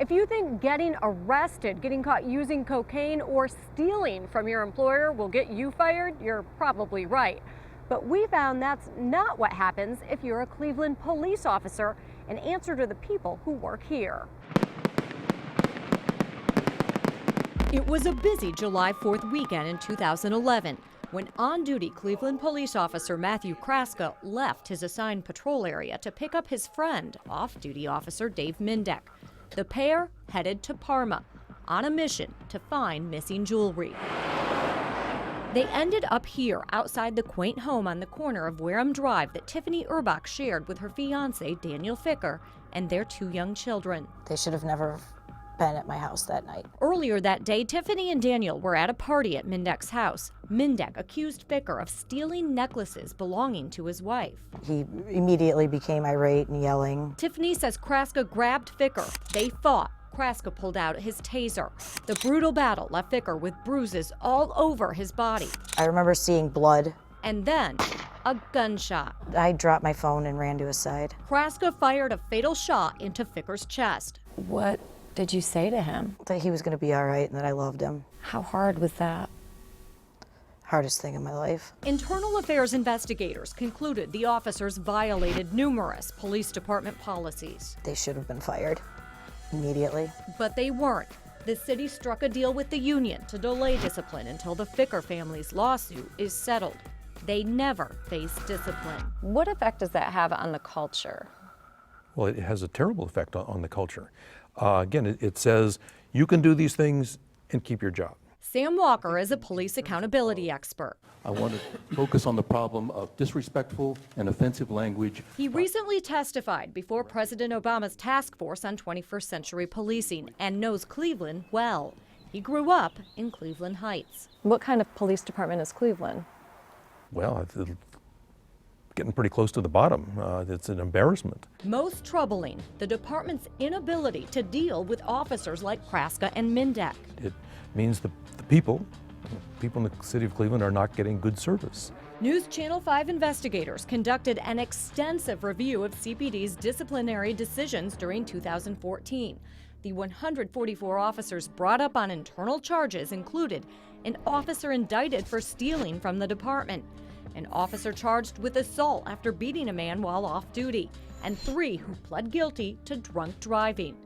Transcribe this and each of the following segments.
If you think getting arrested, getting caught using cocaine, or stealing from your employer will get you fired, you're probably right. But we found that's not what happens if you're a Cleveland police officer and answer to the people who work here. It was a busy July 4th weekend in 2011 when on-duty Cleveland police officer Matthew Kraska left his assigned patrol area to pick up his friend, off-duty officer Dave Mindek. The pair headed to Parma on a mission to find missing jewelry. They ended up here outside the quaint home on the corner of Wareham Drive that Tiffany Urbach shared with her fiancé Daniel Ficker and their 2 young children. They should have never been at my house that night. Earlier that day, Tiffany and Daniel were at a party at Mindek's house. Mindek accused Ficker of stealing necklaces belonging to his wife. He immediately became irate and yelling. Tiffany says Kraska grabbed Ficker. They fought. Kraska pulled out his taser. The brutal battle left Ficker with bruises all over his body. I remember seeing blood. And then a gunshot. I dropped my phone and ran to his side. Kraska fired a fatal shot into Ficker's chest. What did you say to him? That he was going to be all right and that I loved him. How hard was that? Hardest thing in my life. Internal affairs investigators concluded the officers violated numerous police department policies. They should have been fired immediately. But they weren't. The city struck a deal with the union to delay discipline until the Ficker family's lawsuit is settled. They never faced discipline. What effect does that have on the culture? Well, it has a terrible effect on the culture. Again, it says you can do these things and keep your job. Sam Walker is a police accountability expert. I want to focus on the problem of disrespectful and offensive language. He recently testified before President Obama's task force on 21st century policing and knows Cleveland well. He grew up in Cleveland Heights. What kind of police department is Cleveland? Well, it's getting pretty close to the bottom. It's an embarrassment. Most troubling, the department's inability to deal with officers like Kraska and Mindek. It means the people in the city of Cleveland are not getting good service. NewsChannel 5 investigators conducted an extensive review of CPD's disciplinary decisions during 2014. The 144 officers brought up on internal charges included an officer indicted for stealing from the department, an officer charged with assault after beating a man while off duty, and 3 who pled guilty to drunk driving.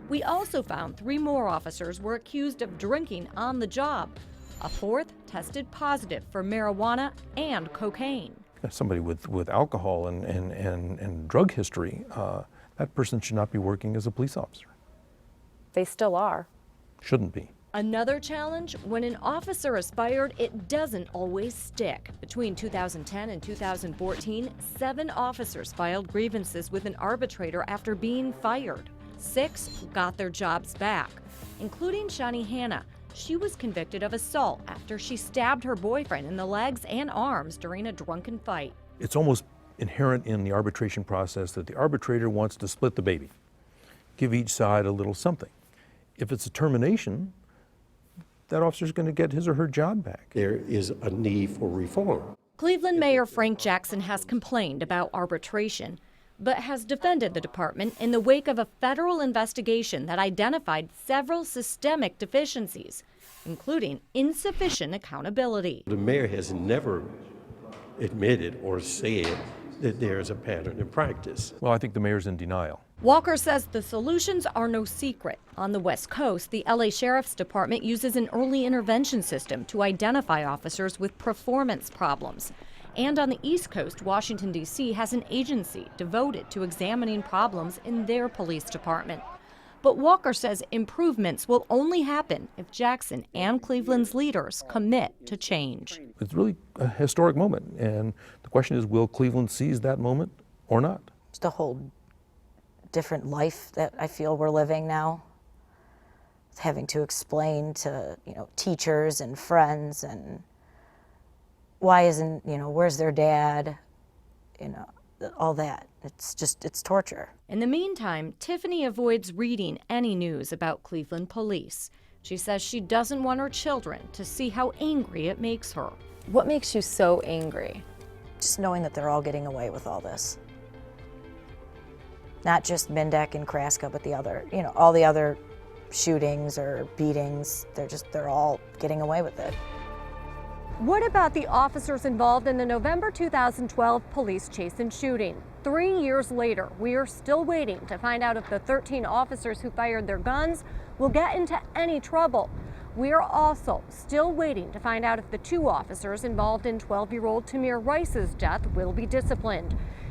We also found 3 more officers were accused of drinking on the job. A 4th tested positive for marijuana and cocaine. Somebody with alcohol and drug history, that person should not be working as a police officer. They still are. Shouldn't be. Another challenge, when an officer is fired, it doesn't always stick. Between 2010 and 2014, 7 officers filed grievances with an arbitrator after being fired. 6 got their jobs back, including Shani Hanna. She was convicted of assault after she stabbed her boyfriend in the legs and arms during a drunken fight. It's almost inherent in the arbitration process that the arbitrator wants to split the baby, give each side a little something. If it's a termination, that officer's going to get his or her job back. There is a need for reform. Cleveland Mayor Frank Jackson has complained about arbitration, but has defended the department in the wake of a federal investigation that identified several systemic deficiencies, including insufficient accountability. The mayor has never admitted or said that there is a pattern in practice. Well, I think the mayor's in denial. Walker says the solutions are no secret. On the West Coast, the LA Sheriff's Department uses an early intervention system to identify officers with performance problems. And on the East Coast, Washington, D.C. has an agency devoted to examining problems in their police department. But Walker says improvements will only happen if Jackson and Cleveland's leaders commit to change. It's really a historic moment, and the question is, will Cleveland seize that moment or not? It's a whole different life that I feel we're living now. Having to explain to, teachers and friends and why isn't, where's their dad, all that. It's torture. In the meantime, Tiffany avoids reading any news about Cleveland police. She says she doesn't want her children to see how angry it makes her. What makes you so angry? Just knowing that they're all getting away with all this. Not just Mindek and Kraska, but all the other shootings or beatings. They're all getting away with it. What about the officers involved in the November 2012 police chase and shooting? 3 years later, we are still waiting to find out if the 13 officers who fired their guns will get into any trouble. We are also still waiting to find out if the 2 officers involved in 12-year-old Tamir Rice's death will be disciplined.